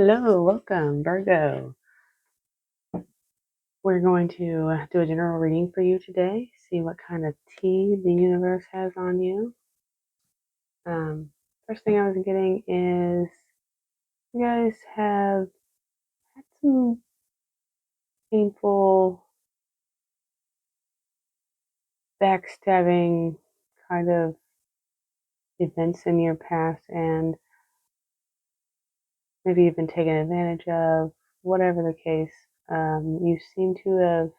Hello, welcome, Virgo. We're going to do a general reading for you today, see what kind of tea the universe has on you. First thing I was getting is you guys have had some painful, backstabbing kind of events in your past, and maybe you've been taken advantage of, whatever the case. You seem to have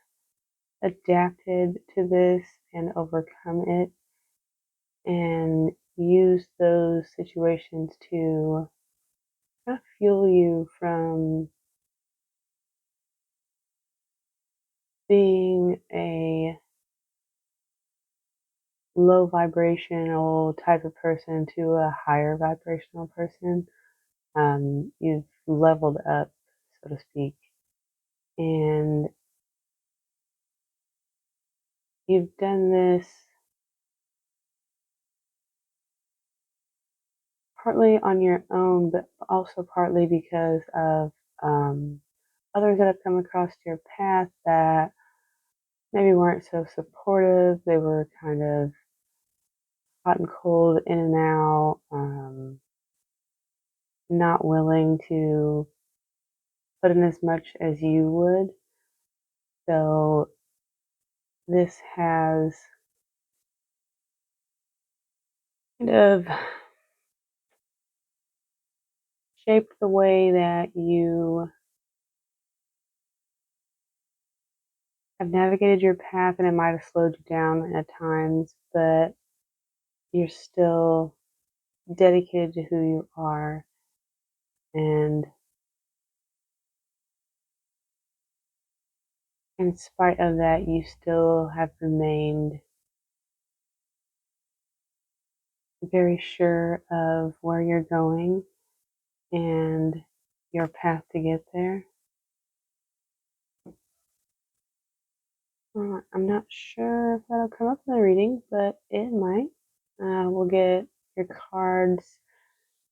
adapted to this and overcome it and use those situations to kind of fuel you from being a low vibrational type of person to a higher vibrational person. You've leveled up, so to speak, and you've done this partly on your own, but also partly because of others that have come across your path that maybe weren't so supportive. They were kind of hot and cold, in and out, not willing to put in as much as you would. So this has kind of shaped the way that you have navigated your path, and it might have slowed you down at times, but you're still dedicated to who you are. And in spite of that, you still have remained very sure of where you're going and your path to get there. I'm not sure if that'll come up in the reading, but it might. We'll get your cards,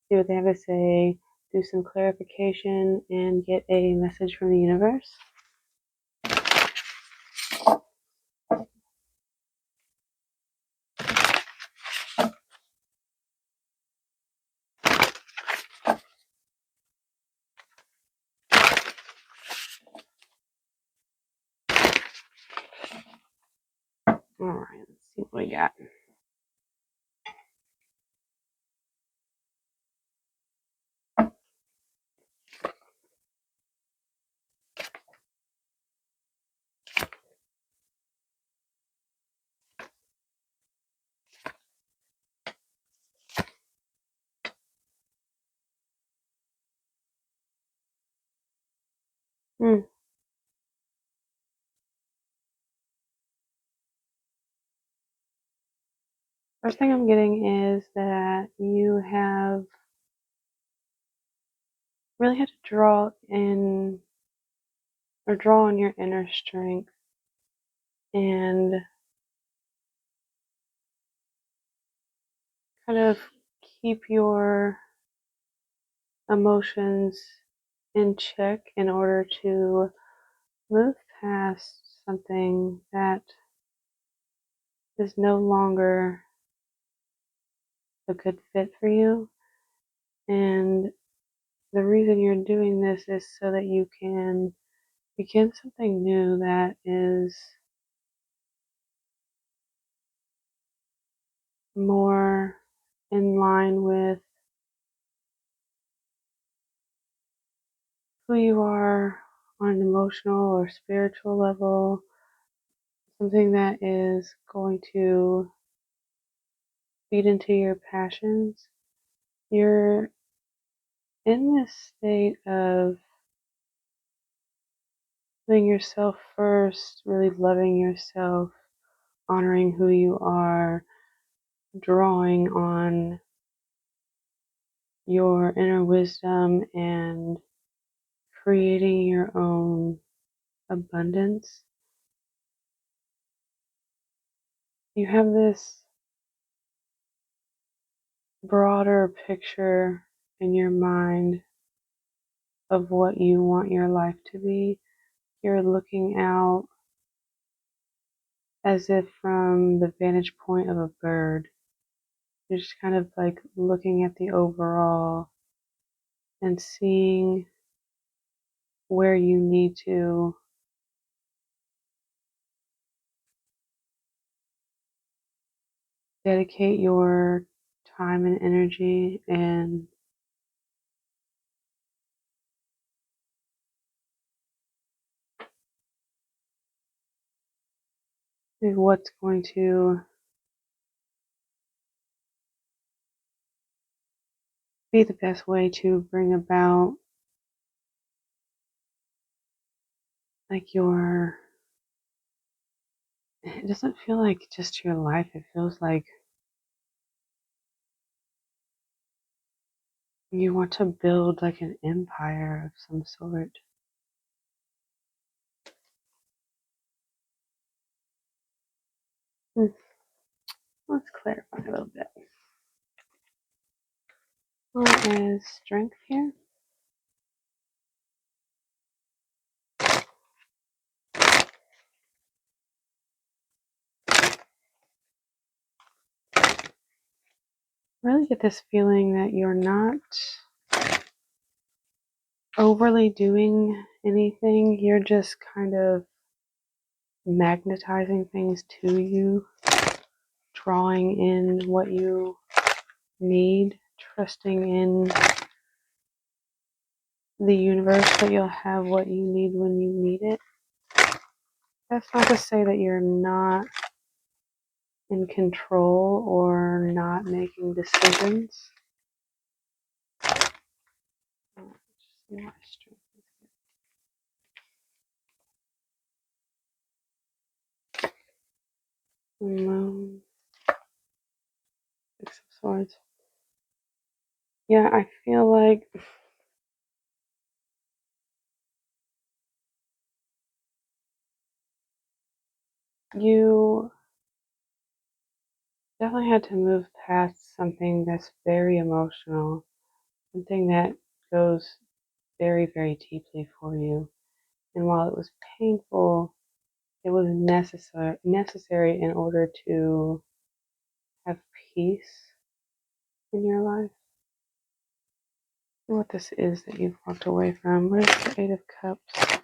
see what they have to say, do some clarification, and get a message from the universe. All right, let's see what we got. Hmm. First thing I'm getting is that you have really had to draw in or draw on your inner strength and kind of keep your emotions in check in order to move past something that is no longer a good fit for you. And the reason you're doing this is so that you can begin something new that is more in line with who you are on an emotional or spiritual level, something that is going to feed into your passions. You're in this state of putting yourself first, really loving yourself, honoring who you are, drawing on your inner wisdom and creating your own abundance. You have this broader picture in your mind of what you want your life to be. You're looking out as if from the vantage point of a bird. You're just kind of like looking at the overall and seeing where you need to dedicate your time and energy and what's going to be the best way to bring about like your, it doesn't feel like just your life, it feels like you want to build like an empire of some sort. Hmm. Let's clarify a little bit. What is strength here? Really get this feeling that you're not overly doing anything. You're just kind of magnetizing things to you, drawing in what you need, trusting in the universe that you'll have what you need when you need it. That's not to say that you're not in control or not making decisions. Moon, Six of Swords. Yeah, I feel like you definitely had to move past something that's very emotional, something that goes very, very deeply for you. And while it was painful, it was necessary in order to have peace in your life. What this is that you've walked away from. What is the Eight of Cups?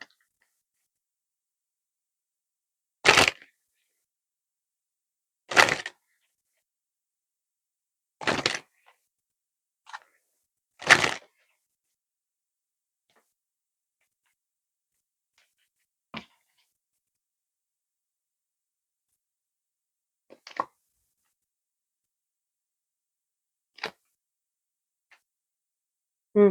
Hmm.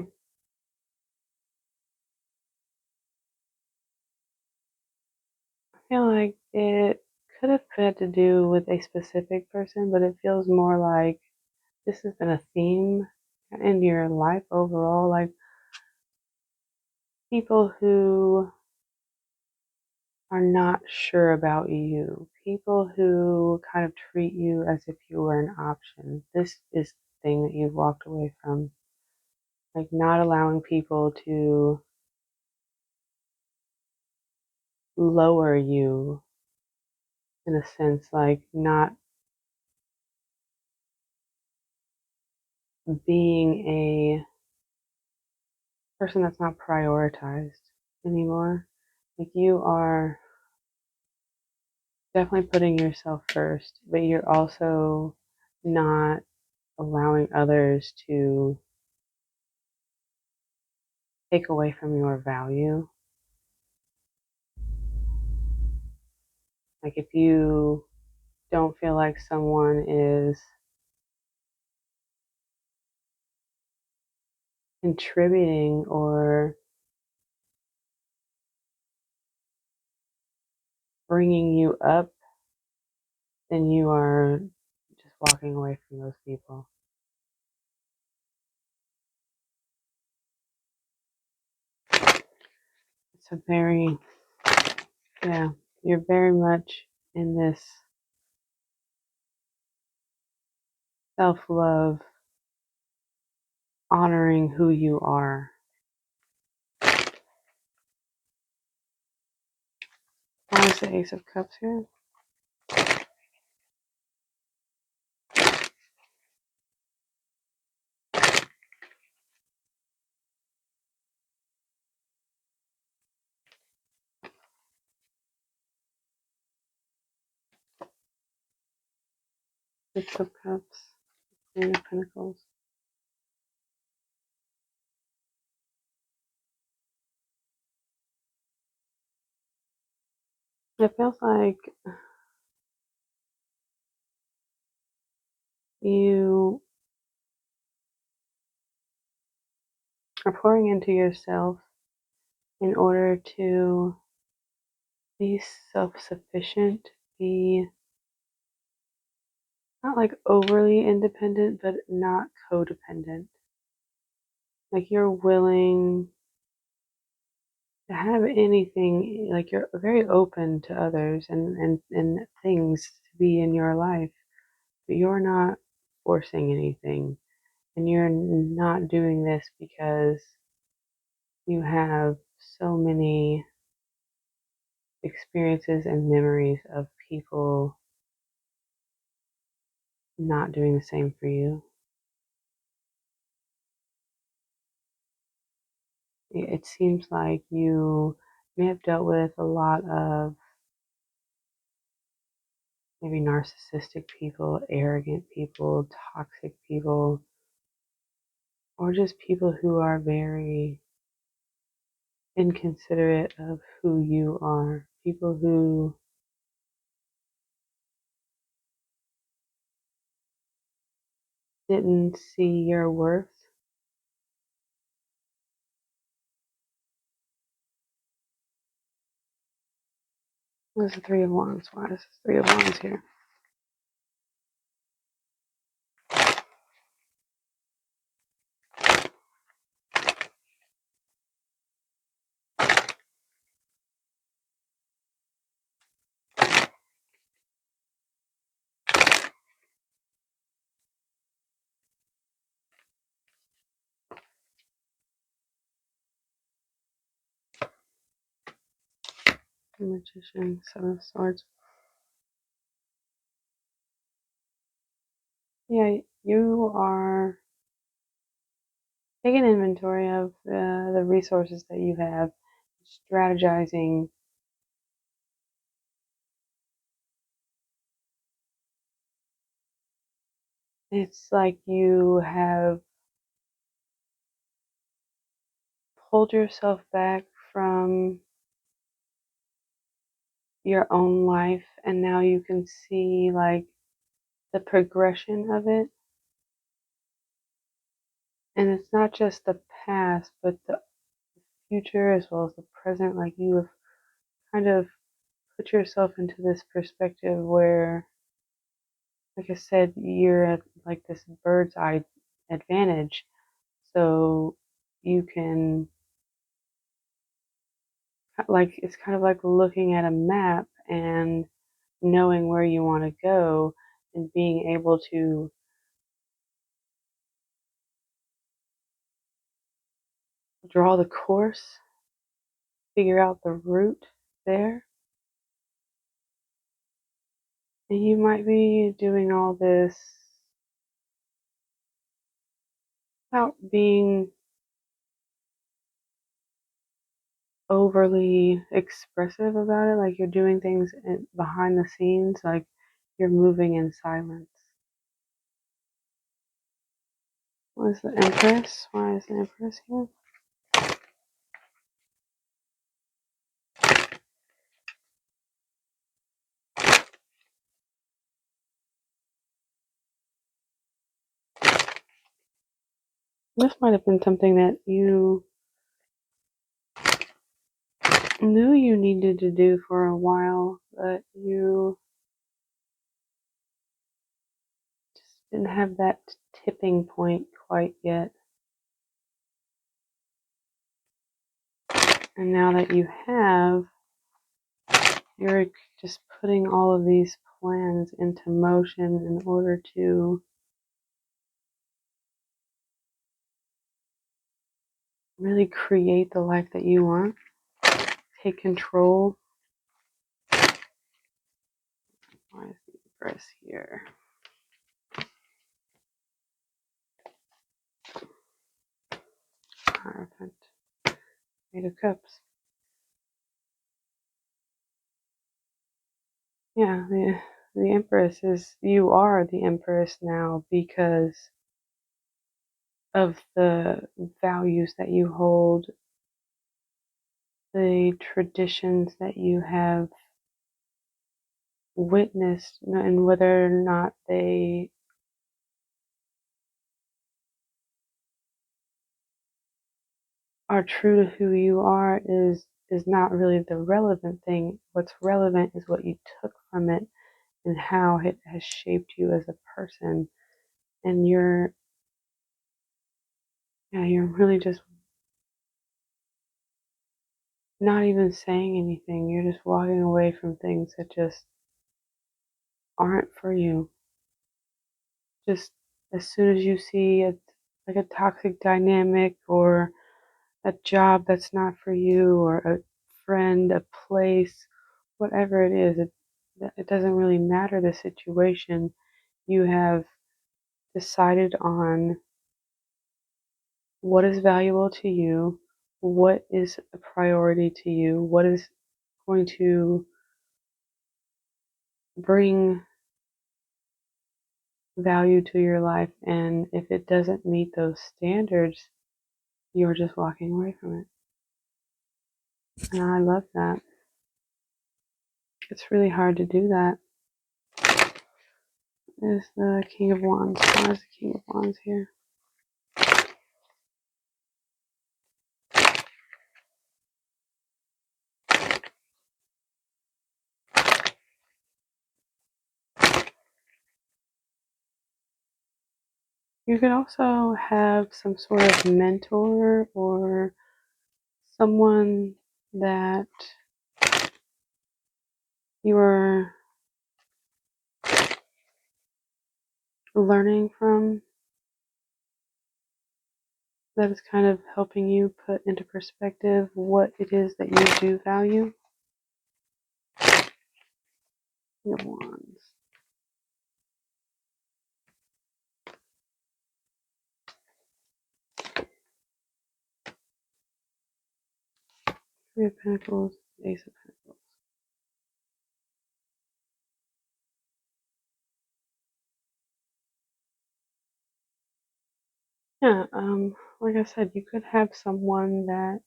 I feel like it could have had to do with a specific person, but it feels more like this has been a theme in your life overall. Like people who are not sure about you, people who kind of treat you as if you were an option. This is the thing that you've walked away from. Like not allowing people to lower you in a sense, like not being a person that's not prioritized anymore. Like you are definitely putting yourself first, but you're also not allowing others to take away from your value. Like if you don't feel like someone is contributing or bringing you up, then you are just walking away from those people. It's a very, yeah, you're very much in this self love, honoring who you are. Why is the Ace of Cups here? Six of Cups, Queen of Pentacles. It feels like you are pouring into yourself in order to be self-sufficient, be not like overly independent, but not codependent. Like you're willing to have anything, like you're very open to others and things to be in your life, but you're not forcing anything. And you're not doing this because you have so many experiences and memories of people not doing the same for you. It seems like you may have dealt with a lot of maybe narcissistic people, arrogant people, toxic people, or just people who are very inconsiderate of who you are. People who didn't see your worth. Where's the Three of Wands? Why is this Three of Wands here? The Magician, Seven of Swords. Yeah, you are taking inventory of the resources that you have, strategizing. It's like you have pulled yourself back from your own life and now you can see like the progression of it. And it's not just the past, but the future as well as the present. Like you have kind of put yourself into this perspective where, like I said, you're at like this bird's eye advantage. So you can, like, it's kind of like looking at a map and knowing where you want to go and being able to draw the course, figure out the route there. And you might be doing all this without being overly expressive about it. Like you're doing things behind the scenes, like you're moving in silence. What is the Empress? Why is the Empress here? This might have been something that you knew you needed to do for a while, but you just didn't have that tipping point quite yet. And now that you have, you're just putting all of these plans into motion in order to really create the life that you want, take control Empress here. Hierophant. Eight of Cups. Yeah, the Empress is, you are the Empress now because of the values that you hold, the traditions that you have witnessed, and whether or not they are true to who you are is not really the relevant thing. What's relevant is what you took from it and how it has shaped you as a person. And you're really just not even saying anything. You're just walking away from things that just aren't for you. Just as soon as you see like a toxic dynamic or a job that's not for you or a friend, a place, whatever it is, it doesn't really matter the situation. You have decided on what is valuable to you, what is a priority to you, what is going to bring value to your life, and if it doesn't meet those standards, you're just walking away from it. And I love that. It's really hard to do that. There's the King of Wands. Why is the King of Wands here? You could also have some sort of mentor or someone that you are learning from that is kind of helping you put into perspective what it is that you do value. King of Wands. Three of Pentacles, Ace of Pentacles. Yeah, like I said, you could have someone that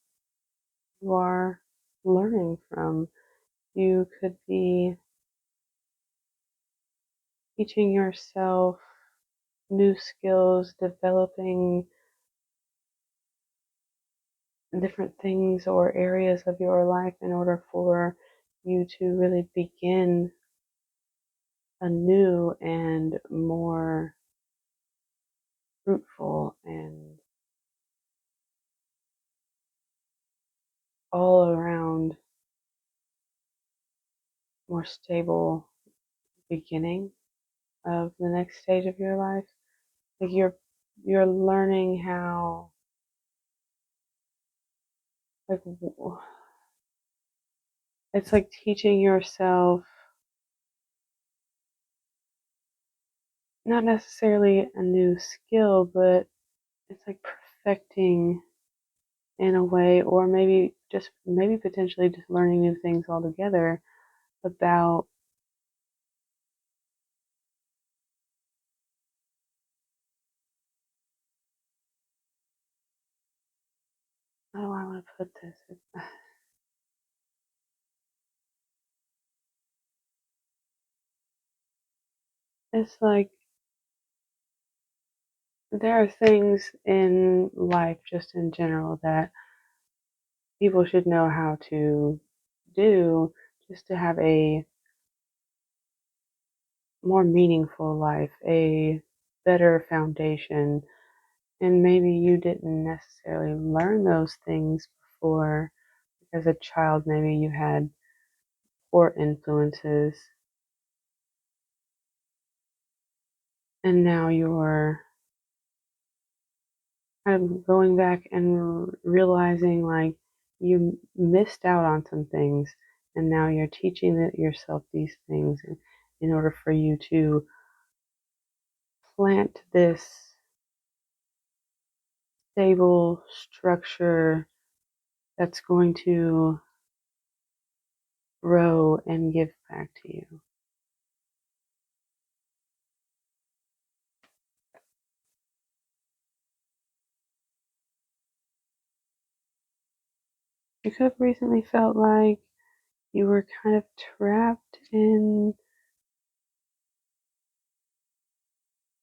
you are learning from. You could be teaching yourself new skills, developing different things or areas of your life in order for you to really begin a new and more fruitful and all around more stable beginning of the next stage of your life. Like you're learning how, like, it's like teaching yourself not necessarily a new skill, but it's like perfecting in a way, or maybe potentially just learning new things altogether about how do I want to put this? It's like there are things in life, just in general, that people should know how to do just to have a more meaningful life, a better foundation. And maybe you didn't necessarily learn those things before. As a child, maybe you had poor influences, and now you're kind of going back and realizing like you missed out on some things, and now you're teaching yourself these things, in order for you to plant this stable structure that's going to grow and give back to you. You could have recently felt like you were kind of trapped in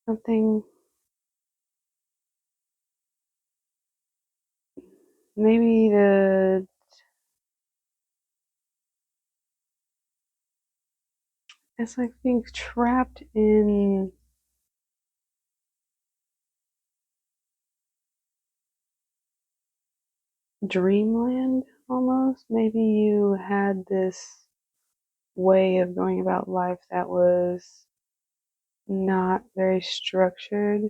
something, maybe it's like being trapped in dreamland almost. Maybe you had this way of going about life that was not very structured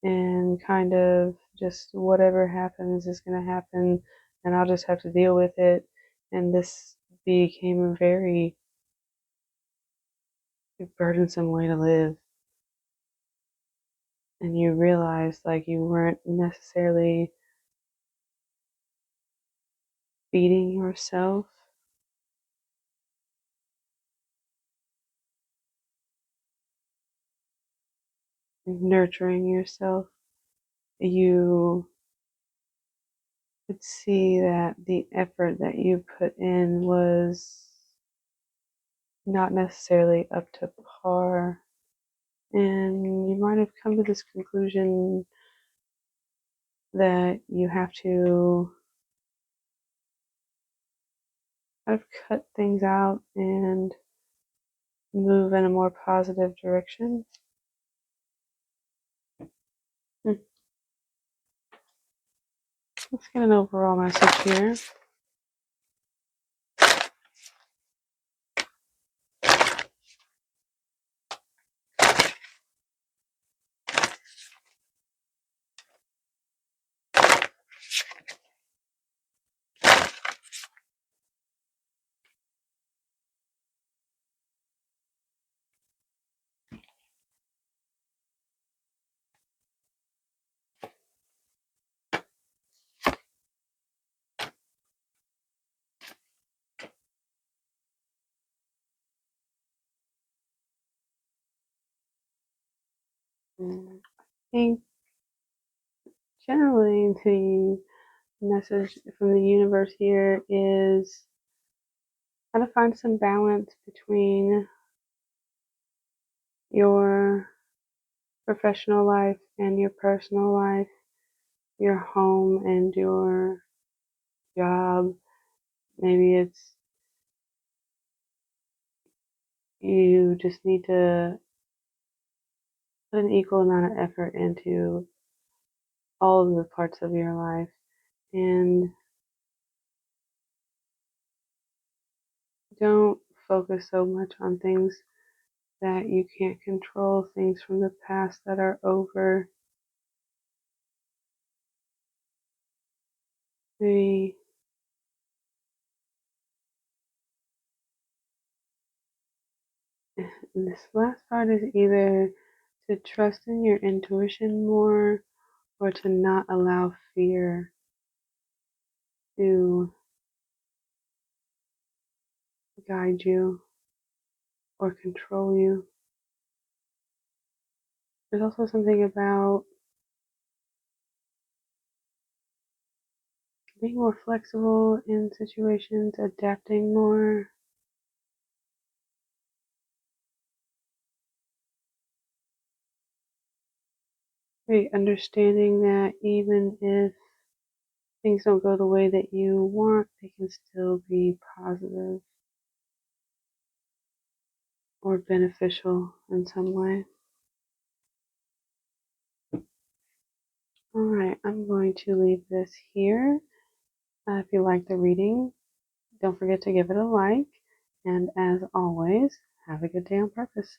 and kind of just whatever happens is going to happen and I'll just have to deal with it. And this became a very burdensome way to live. And you realized like you weren't necessarily feeding yourself, nurturing yourself. You could see that the effort that you put in was not necessarily up to par. And you might have come to this conclusion that you have to kind of cut things out and move in a more positive direction. Let's get an overall message here. I think generally the message from the universe here is how to find some balance between your professional life and your personal life, your home and your job. Maybe it's you just need to put an equal amount of effort into all of the parts of your life and don't focus so much on things that you can't control, things from the past that are over. Maybe this last part is either to trust in your intuition more or to not allow fear to guide you or control you. There's also something about being more flexible in situations, adapting more. Maybe understanding that even if things don't go the way that you want, they can still be positive or beneficial in some way. All right, I'm going to leave this here. If you like the reading, don't forget to give it a like. And as always, have a good day on purpose.